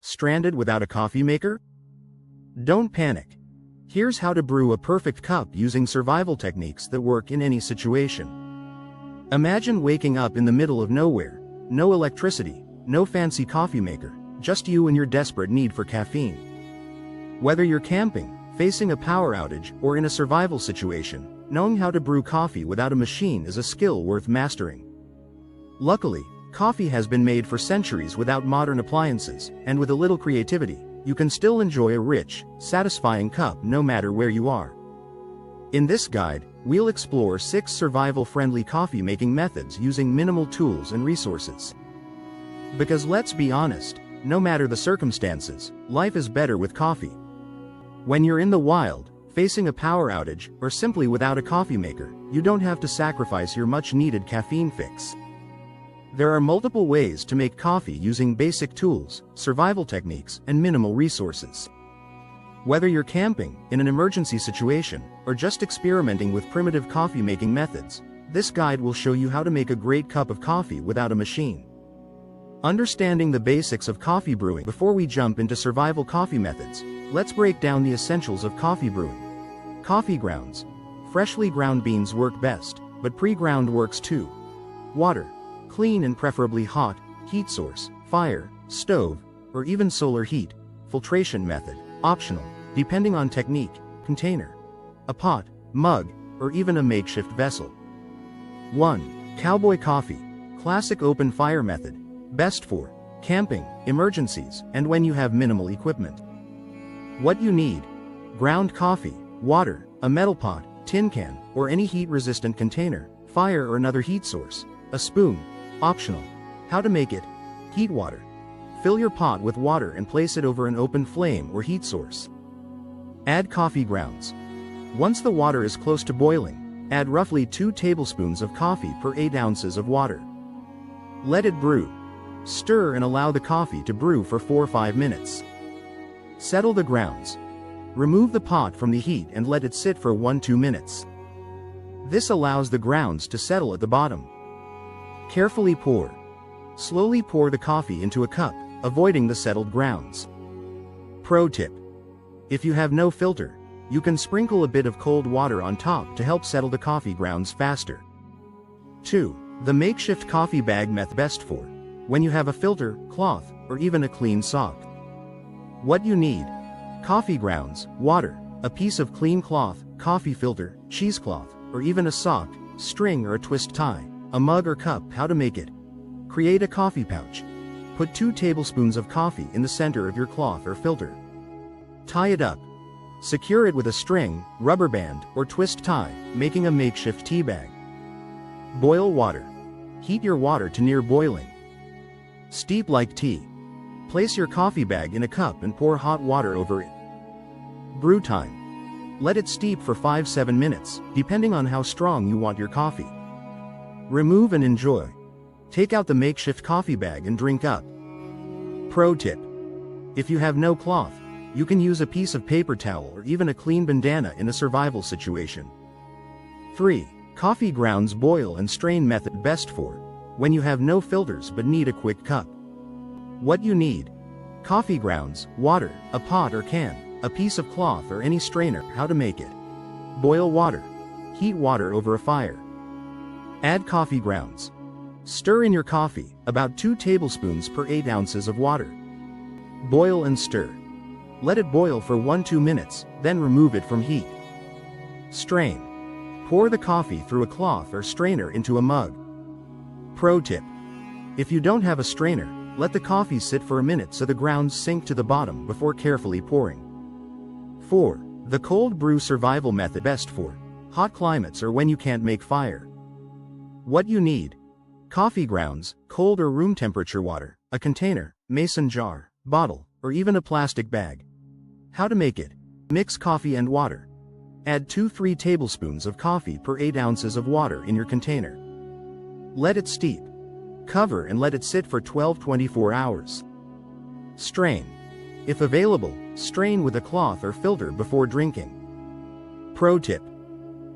Stranded without a coffee maker? Don't panic. Here's how to brew a perfect cup using survival techniques that work in any situation. Imagine waking up in the middle of nowhere, no electricity, no fancy coffee maker, just you and your desperate need for caffeine. Whether you're camping, facing a power outage, or in a survival situation, knowing how to brew coffee without a machine is a skill worth mastering. Luckily, coffee has been made for centuries without modern appliances, and with a little creativity, you can still enjoy a rich, satisfying cup no matter where you are. In this guide, we'll explore 6 survival-friendly coffee-making methods using minimal tools and resources. Because let's be honest, no matter the circumstances, life is better with coffee. When you're in the wild, facing a power outage, or simply without a coffee maker, you don't have to sacrifice your much-needed caffeine fix. There are multiple ways to make coffee using basic tools, survival techniques, and minimal resources. Whether you're camping, in an emergency situation, or just experimenting with primitive coffee-making methods, this guide will show you how to make a great cup of coffee without a machine. Understanding the basics of coffee brewing. Before we jump into survival coffee methods, let's break down the essentials of coffee brewing. Coffee grounds. Freshly ground beans work best, but pre-ground works too. Water. Clean and preferably hot. Heat source, fire, stove, or even solar heat. Filtration method, optional, depending on technique. Container. A pot, mug, or even a makeshift vessel. 1. Cowboy coffee. Classic open fire method. Best for camping, emergencies, and when you have minimal equipment. What you need: ground coffee, water, a metal pot, tin can, or any heat-resistant container, fire or another heat source, a spoon, optional. How to make it: heat water. Fill your pot with water and place it over an open flame or heat source. Add coffee grounds. Once the water is close to boiling, add roughly 2 tablespoons of coffee per 8 ounces of water. Let it brew. Stir and allow the coffee to brew for 4 or 5 minutes. Settle the grounds. Remove the pot from the heat and let it sit for 1-2 minutes. This allows the grounds to settle at the bottom. Carefully pour. Slowly pour the coffee into a cup, avoiding the settled grounds. Pro tip: if you have no filter, you can sprinkle a bit of cold water on top to help settle the coffee grounds faster. 2. The makeshift coffee bag method. Best for when you have a filter, cloth, or even a clean sock. What you need: coffee grounds, water, a piece of clean cloth, coffee filter, cheesecloth, or even a sock, string or a twist tie, a mug or cup. How to make it: create a coffee pouch. Put 2 tablespoons of coffee in the center of your cloth or filter. Tie it up. Secure it with a string, rubber band, or twist tie, making a makeshift tea bag. Boil water. Heat your water to near boiling. Steep like tea. Place your coffee bag in a cup and pour hot water over it. Brew time. Let it steep for 5-7 minutes, depending on how strong you want your coffee. Remove and enjoy. Take out the makeshift coffee bag and drink up. Pro tip: if you have no cloth, you can use a piece of paper towel or even a clean bandana in a survival situation. 3. Coffee grounds boil and strain method. Best for when you have no filters but need a quick cup. What you need: coffee grounds, water, a pot or can, a piece of cloth or any strainer. How to make it: boil water. Heat water over a fire. Add coffee grounds. Stir in your coffee, about 2 tablespoons per 8 ounces of water. Boil and stir. Let it boil for 1-2 minutes, then remove it from heat. Strain. Pour the coffee through a cloth or strainer into a mug. Pro tip: if you don't have a strainer, let the coffee sit for a minute so the grounds sink to the bottom before carefully pouring. 4. The cold brew survival method. Best for hot climates or when you can't make fire. What you need: coffee grounds, cold or room temperature water, a container, mason jar, bottle, or even a plastic bag. How to make it: mix coffee and water. Add 2-3 tablespoons of coffee per 8 ounces of water in your container. Let it steep. Cover and let it sit for 12-24 hours. Strain. If available, strain with a cloth or filter before drinking. Pro tip: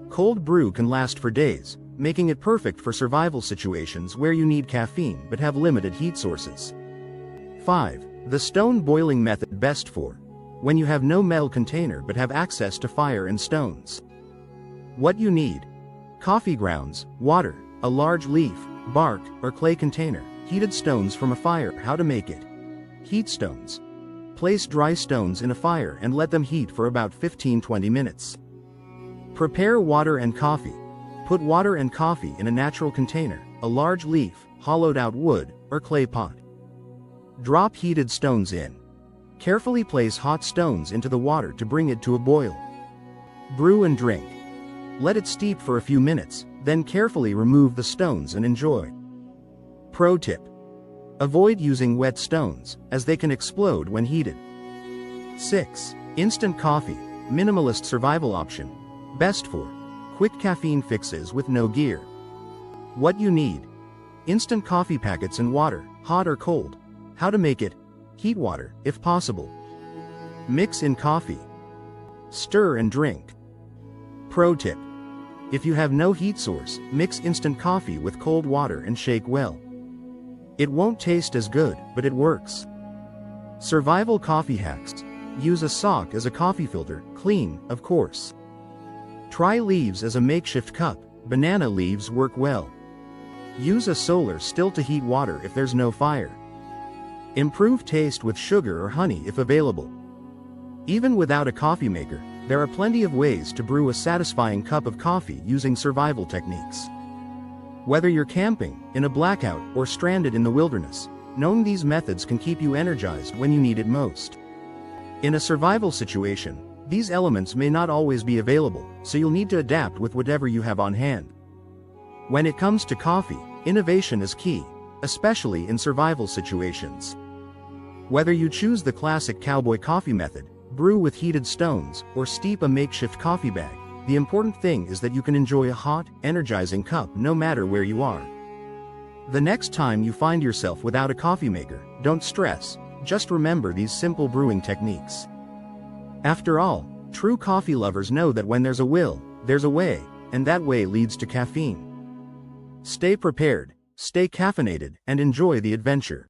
cold brew can last for days, making it perfect for survival situations where you need caffeine but have limited heat sources. 5. The stone boiling method best for when you have no metal container but have access to fire and stones. What you need: coffee grounds, water, a large leaf, bark, or clay container, heated stones from a fire. How to make it: heat stones. Place dry stones in a fire and let them heat for about 15-20 minutes. Prepare water and coffee. Put water and coffee in a natural container, a large leaf, hollowed out wood, or clay pot. Drop heated stones in. Carefully place hot stones into the water to bring it to a boil. Brew and drink. Let it steep for a few minutes, then carefully remove the stones and enjoy. Pro tip: avoid using wet stones, as they can explode when heated. 6. Instant coffee, minimalist survival option. Best for quick caffeine fixes with no gear. What you need: instant coffee packets and water, hot or cold. How to make it: heat water, if possible. Mix in coffee. Stir and drink. Pro tip: if you have no heat source, mix instant coffee with cold water and shake well. It won't taste as good, but it works. Survival coffee hacks. Use a sock as a coffee filter, clean, of course. Try leaves as a makeshift cup. Banana leaves work well. Use a solar still to heat water if there's no fire. Improve taste with sugar or honey if available. Even without a coffee maker, there are plenty of ways to brew a satisfying cup of coffee using survival techniques. Whether you're camping, in a blackout, or stranded in the wilderness, knowing these methods can keep you energized when you need it most. In a survival situation, these elements may not always be available, so you'll need to adapt with whatever you have on hand. When it comes to coffee, innovation is key, especially in survival situations. Whether you choose the classic cowboy coffee method, brew with heated stones, or steep a makeshift coffee bag, the important thing is that you can enjoy a hot, energizing cup no matter where you are. The next time you find yourself without a coffee maker, don't stress, just remember these simple brewing techniques. After all, true coffee lovers know that when there's a will, there's a way, and that way leads to caffeine. Stay prepared, stay caffeinated, and enjoy the adventure.